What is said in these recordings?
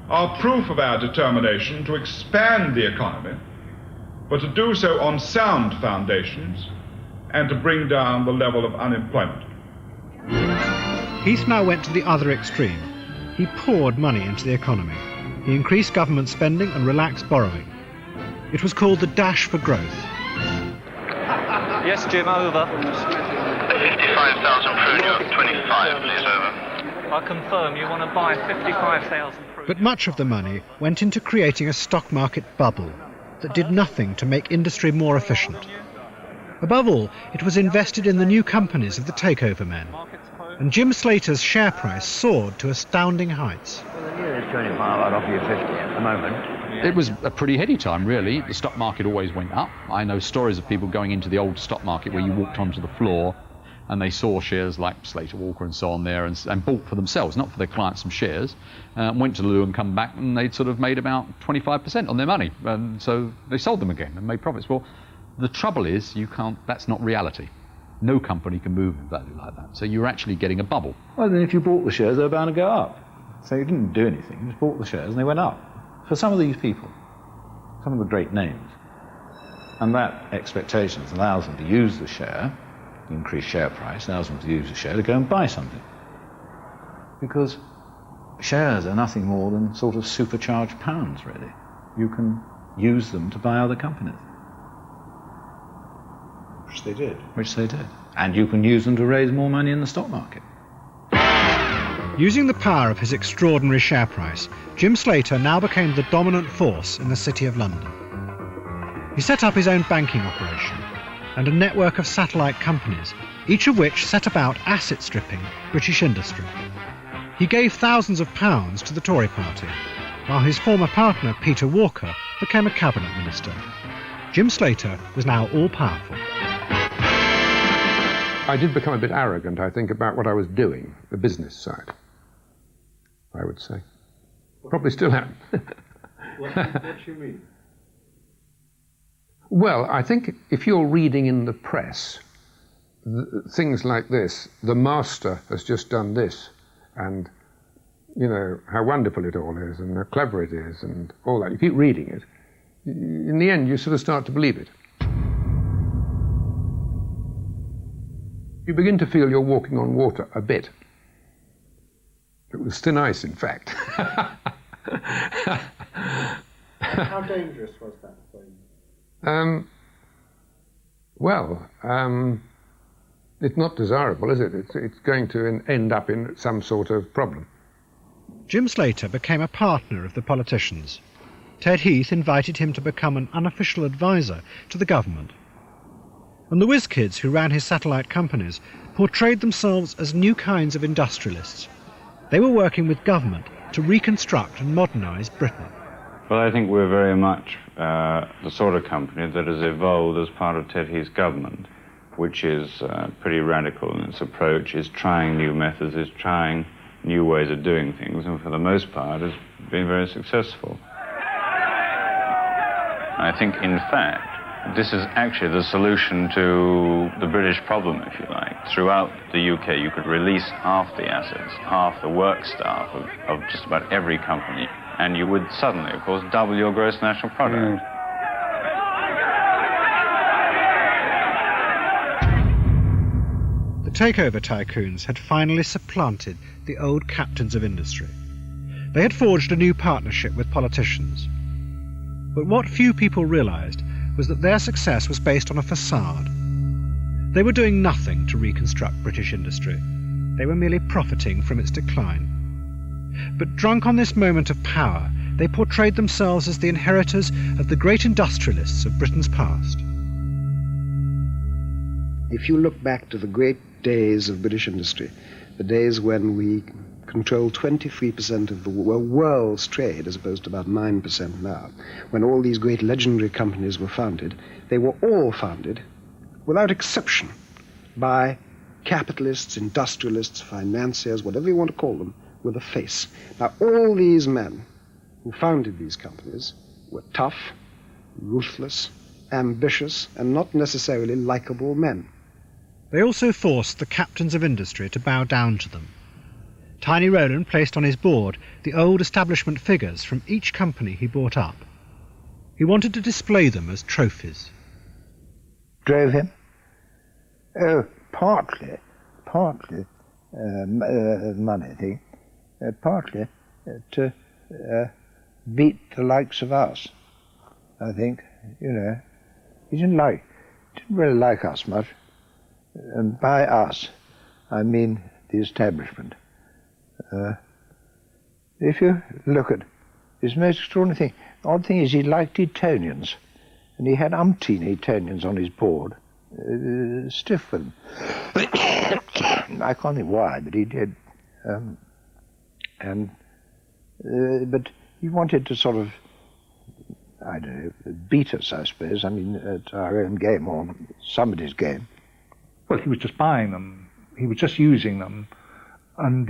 are proof of our determination to expand the economy, but to do so on sound foundations and to bring down the level of unemployment. Heath now went to the other extreme. He poured money into the economy. He increased government spending and relaxed borrowing. It was called the dash for growth. Yes, Jim, over. 55,000 crude, 25, please, over. I confirm you want to buy 55,000 crude. But much of the money went into creating a stock market bubble that did nothing to make industry more efficient. Above all, it was invested in the new companies of the takeover men. And Jim Slater's share price soared to astounding heights. Well, the year is 25, I'd offer you 50 at the moment. It was a pretty heady time, really. The stock market always went up. I know stories of people going into the old stock market where you walked onto the floor and they saw shares like Slater, Walker and so on there and bought for themselves, not for their clients, some shares, went to the loo and come back and they'd sort of made about 25% on their money. And so they sold them again and made profits. Well, the trouble is that's not reality. No company can move in value like that. So you're actually getting a bubble. Well, then if you bought the shares, they were bound to go up. So you didn't do anything, you just bought the shares and they went up. For some of these people, some of the great names. And that expectation allows them to use the share, increase share price, allows them to use the share to go and buy something. Because shares are nothing more than sort of supercharged pounds, really. You can use them to buy other companies. Which they did. Which they did. And you can use them to raise more money in the stock market. Using the power of his extraordinary share price, Jim Slater now became the dominant force in the City of London. He set up his own banking operation and a network of satellite companies, each of which set about asset stripping British industry. He gave thousands of pounds to the Tory party, while his former partner, Peter Walker, became a cabinet minister. Jim Slater was now all-powerful. I did become a bit arrogant, I think, about what I was doing, the business side, I would say. Probably still am. What do you mean? Well, I think if you're reading in the press things like this, the master has just done this, and, you know, how wonderful it all is, and how clever it is, and all that. You keep reading it. In the end, you sort of start to believe it. You begin to feel you're walking on water a bit. It was thin ice, in fact. How dangerous was that for you? It's not desirable, is it? It's going to end up in some sort of problem. Jim Slater became a partner of the politicians. Ted Heath invited him to become an unofficial advisor to the government. And the whiz kids who ran his satellite companies portrayed themselves as new kinds of industrialists. They were working with government to reconstruct and modernise Britain. Well, I think we're very much the sort of company that has evolved as part of Ted Heath's government, which is pretty radical in its approach, is trying new methods, is trying new ways of doing things, and for the most part has been very successful. I think, in fact, this is actually the solution to the British problem, if you like. Throughout the UK, you could release half the assets, half the work staff of just about every company, and you would suddenly, of course, double your gross national product. The takeover tycoons had finally supplanted the old captains of industry. They had forged a new partnership with politicians. But what few people realised was that their success was based on a facade. They were doing nothing to reconstruct British industry. They were merely profiting from its decline. But drunk on this moment of power, they portrayed themselves as the inheritors of the great industrialists of Britain's past. If you look back to the great days of British industry, the days when we controlled 23% of the world's trade as opposed to about 9% now, when all these great legendary companies were founded, they were all founded, without exception, by capitalists, industrialists, financiers, whatever you want to call them, with a face. Now, all these men who founded these companies were tough, ruthless, ambitious, and not necessarily likable men. They also forced the captains of industry to bow down to them. Tiny Rowland placed on his board the old establishment figures from each company he bought up. He wanted to display them as trophies. Drove him? Oh, partly money thing, partly to beat the likes of us, I think. You know, he didn't really like us much, and by us I mean the establishment. If you look at his most extraordinary thing, the odd thing is he liked Etonians, and he had umpteen Etonians on his board, stiff with them. I can't think why, but he did. But he wanted to sort of, I don't know, beat us, I suppose. I mean, at our own game or somebody's game. Well, he was just buying them. He was just using them. And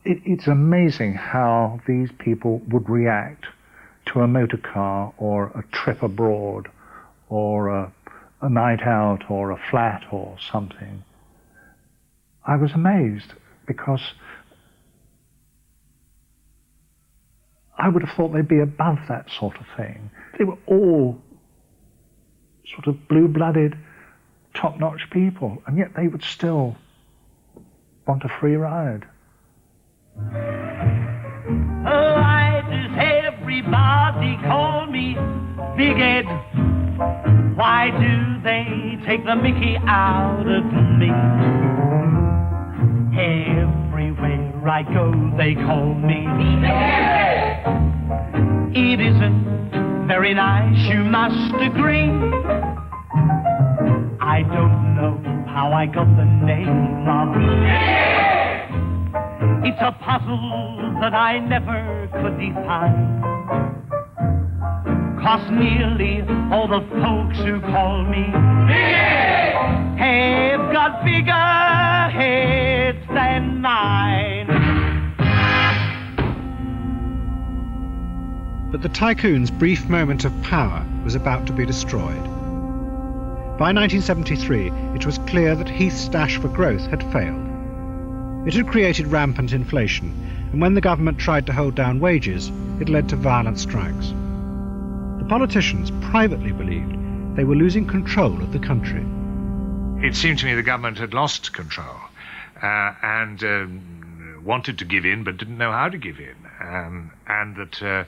it's amazing how these people would react to a motor car or a trip abroad or a night out or a flat or something. I was amazed because I would have thought they'd be above that sort of thing. They were all sort of blue-blooded, top-notch people, and yet they would still want a free ride. Why does everybody call me Big Ed? Why do they take the mickey out of me? Everywhere I go they call me Big Ed. It isn't very nice, you must agree. I don't know how I got the name of Big Ed. It's a puzzle that I never could define. 'Cause nearly all the folks who call me Big Ed have got bigger heads than mine. But the tycoon's brief moment of power was about to be destroyed. By 1973, it was clear that Heath's dash for growth had failed. It had created rampant inflation, and when the government tried to hold down wages, it led to violent strikes. The politicians privately believed they were losing control of the country. It seemed to me the government had lost control and wanted to give in but didn't know how to give in, and that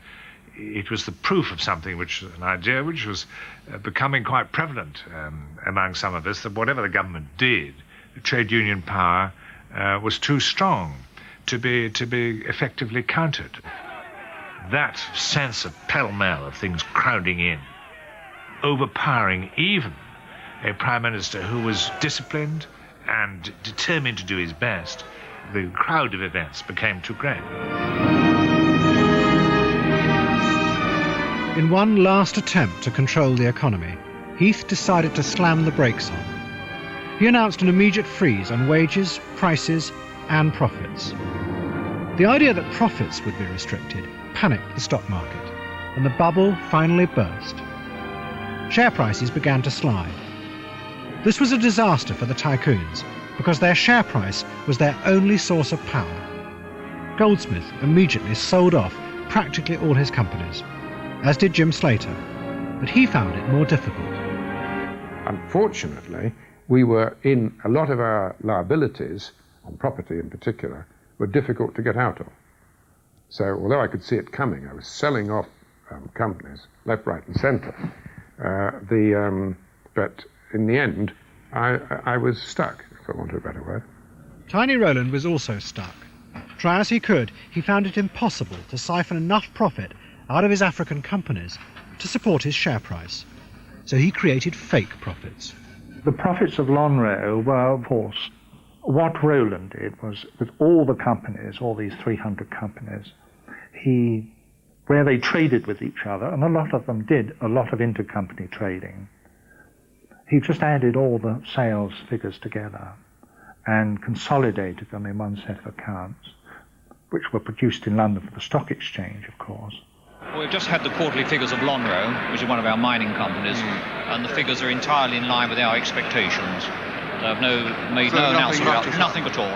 it was the proof of something, an idea which was becoming quite prevalent among some of us, that whatever the government did, the trade union power was too strong to be effectively countered. That sense of pell-mell of things crowding in, overpowering even a prime minister who was disciplined and determined to do his best, the crowd of events became too great. In one last attempt to control the economy, Heath decided to slam the brakes on. He announced an immediate freeze on wages, prices, and profits. The idea that profits would be restricted panicked the stock market, and the bubble finally burst. Share prices began to slide. This was a disaster for the tycoons, because their share price was their only source of power. Goldsmith immediately sold off practically all his companies, as did Jim Slater, but he found it more difficult. Unfortunately, we were in a lot of our liabilities, on property in particular, were difficult to get out of. So although I could see it coming, I was selling off companies left, right and centre. But in the end, I was stuck, for want of a better word. Tiny Rowland was also stuck. Try as he could, he found it impossible to siphon enough profit out of his African companies to support his share price. So he created fake profits. The profits of Lonhro were, of course, what Rowland did was, with all the companies, all these 300 companies, where they traded with each other, and a lot of them did a lot of intercompany trading, he just added all the sales figures together and consolidated them in one set of accounts, which were produced in London for the Stock Exchange, of course. Well, we've just had the quarterly figures of Lonhro, which is one of our mining companies, and the figures are entirely in line with our expectations. They have made no announcement about nothing at all.